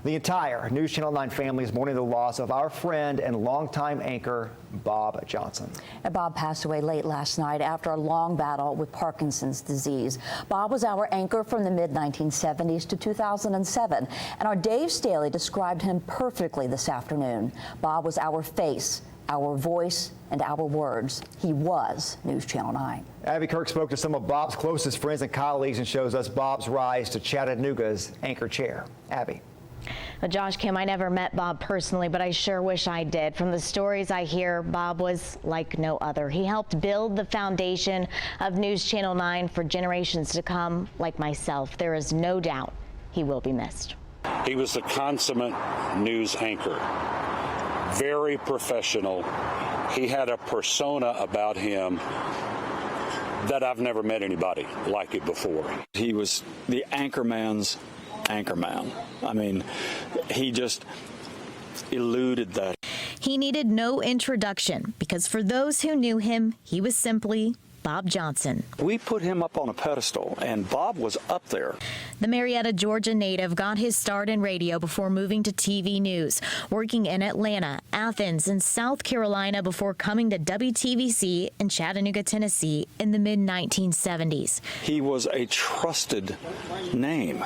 The entire News Channel 9 family is mourning the loss of our friend and longtime anchor, Bob Johnson. And Bob passed away late last night after a long battle with Parkinson's disease. Bob was our anchor from the mid-1970s to 2007, and our Dave Staley described him perfectly this afternoon. Bob was our face, our voice, and our words. He was News Channel 9. Abby Kirk spoke to some of Bob's closest friends and colleagues and shows us Bob's rise to Chattanooga's anchor chair. Abby. Well, Josh, Kim, I never met Bob personally, but I sure wish I did. From the stories I hear, Bob was like no other. He helped build the foundation of News Channel 9 for generations to come, like myself. There is no doubt he will be missed. He was the consummate news anchor, very professional. He had a persona about him that I've never met anybody like it before. He was the anchorman's anchorman. I mean, he just eluded that. He needed no introduction because for those who knew him, he was simply Bob Johnson. We put him up on a pedestal, and Bob was up there. The Marietta, Georgia native got his start in radio before moving to TV news, working in Atlanta, Athens, and South Carolina before coming to WTVC in Chattanooga, Tennessee in the mid-1970s. He was a trusted name,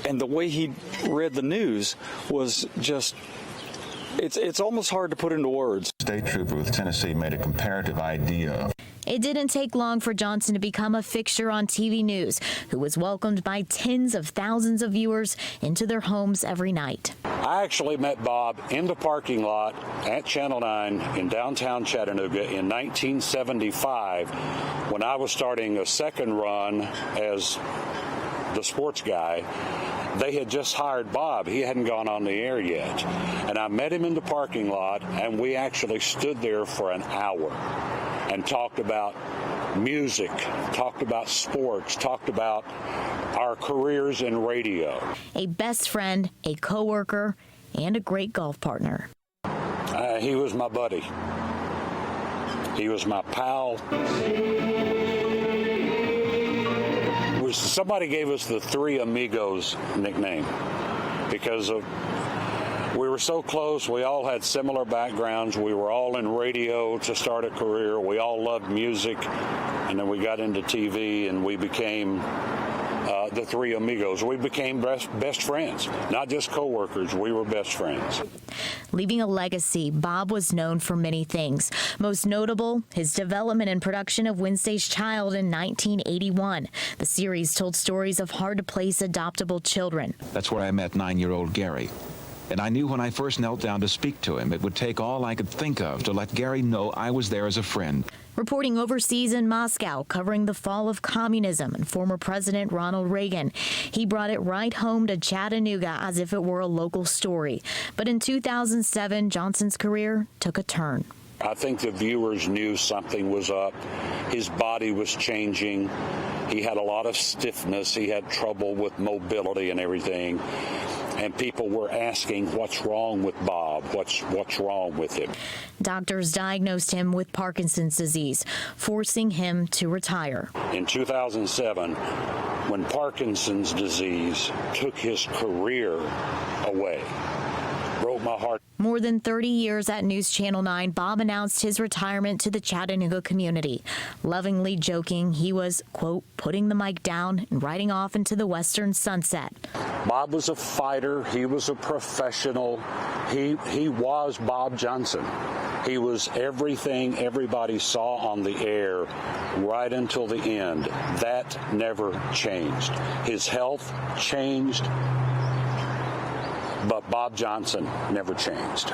and the way he read the news was just, it's almost hard to put into words. State trooper with Tennessee made a comparative idea. It didn't take long for Johnson to become a fixture on TV news, who was welcomed by tens of thousands of viewers into their homes every night. I actually met Bob in the parking lot at Channel 9 in downtown Chattanooga in 1975 when I was starting a second run as the sports guy. They had just hired Bob. He hadn't gone on the air yet. And I met him in the parking lot, and we actually stood there for an hour and talked about music, talked about sports, talked about our careers in radio. A best friend, a coworker, and a great golf partner. He was my buddy. He was my pal. Somebody gave us the Three Amigos nickname because we were so close. We all had similar backgrounds. We were all in radio to start a career. We all loved music, and then we got into TV, and we became the Three Amigos. We became best friends, not just co-workers. We were best friends. Leaving a legacy, Bob was known for many things. Most notable, his development and production of Wednesday's Child in 1981. The series told stories of hard-to-place adoptable children. That's where I met 9-year-old Gary. And I knew when I first knelt down to speak to him, it would take all I could think of to let Gary know I was there as a friend. Reporting overseas in Moscow, covering the fall of communism and former President Ronald Reagan. He brought it right home to Chattanooga as if it were a local story. But in 2007, Johnson's career took a turn. I think the viewers knew something was up. His body was changing. He had a lot of stiffness. He had trouble with mobility and everything. And people were asking, what's wrong with Bob? What's wrong with him? Doctors diagnosed him with Parkinson's disease, forcing him to retire. In 2007, when Parkinson's disease took his career away, broke my heart. More than 30 years at News Channel 9, Bob announced his retirement to the Chattanooga community, lovingly joking he was, quote, putting the mic down and riding off into the western sunset. Bob was a fighter. He was a professional. He was Bob Johnson. He was everything everybody saw on the air right until the end. That never changed. His health changed, but Bob Johnson never changed.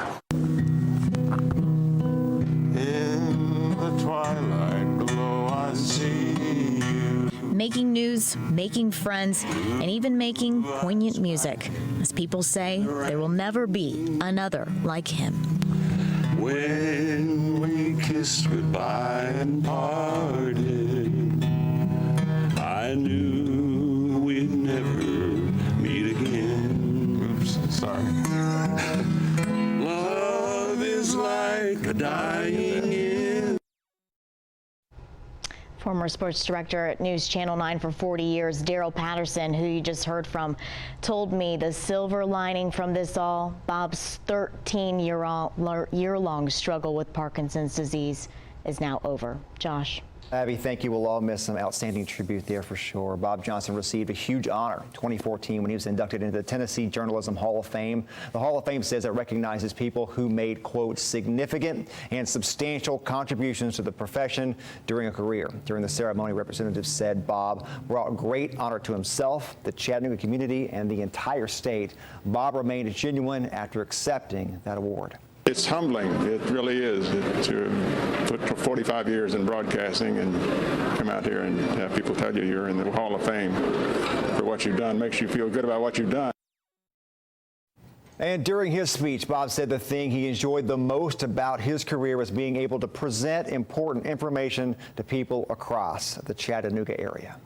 In the twilight glow, I see you. Making news, making friends, and even making poignant music. As people say, there will never be another like him. When we kissed goodbye and parted, I knew we'd never meet again. Oops, sorry. Love is like a dying end. Former sports director at News Channel 9 for 40 years, Daryl Patterson, who you just heard from, told me the silver lining from this all, Bob's 13-year-long struggle with Parkinson's disease is now over. Josh. Abby, thank you. We'll all miss some outstanding tribute there for sure. Bob Johnson received a huge honor in 2014 when he was inducted into the Tennessee Journalism Hall of Fame. The Hall of Fame says it recognizes people who made, quote, significant and substantial contributions to the profession during a career. During the ceremony, representatives said Bob brought great honor to himself, the Chattanooga community, and the entire state. Bob remained genuine after accepting that award. It's humbling. It really is to put 45 years in broadcasting and come out here and have people tell you you're in the Hall of Fame for what you've done. Makes you feel good about what you've done. And during his speech, Bob said the thing he enjoyed the most about his career was being able to present important information to people across the Chattanooga area.